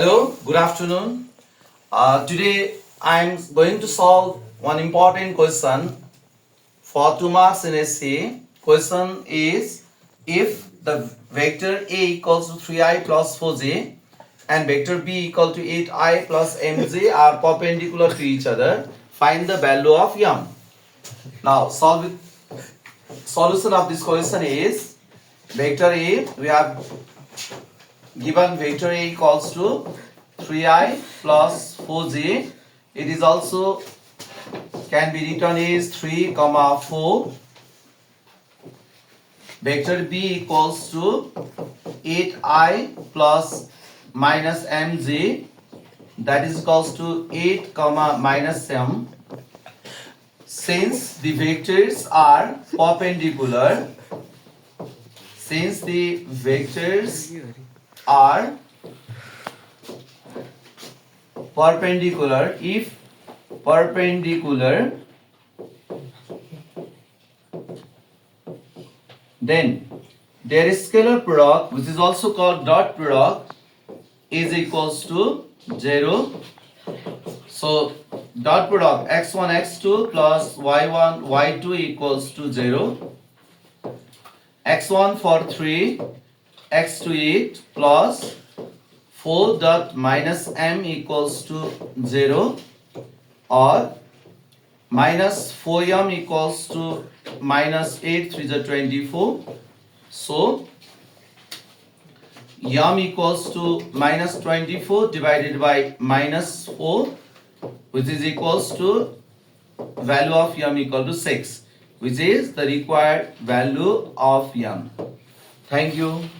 Hello, good afternoon. Today I am going to solve one important question for 2 marks in SC. Question is, if the vector A equals to 3i plus 4j and vector B equal to 8i plus mj are perpendicular to each other, find the value of m. Now solution of this question is, vector A, we have given vector A equals to 3i plus 4j. It is also can be written as 3 comma 4. Vector B equals to 8i plus minus mj, that is equals to 8 comma minus m. Since the vectors are perpendicular, if perpendicular, then their scalar product, which is also called dot product, is equals to 0. So dot product x1 x2 plus y1 y2 equals to 0. x1 for 3, x2 8 plus 4 dot minus m equals to 0, or minus 4m equals to minus 8 3 is 24. So m equals to minus 24 divided by minus 4, which is equals to value of m equal to 6, which is the required value of m. Thank you.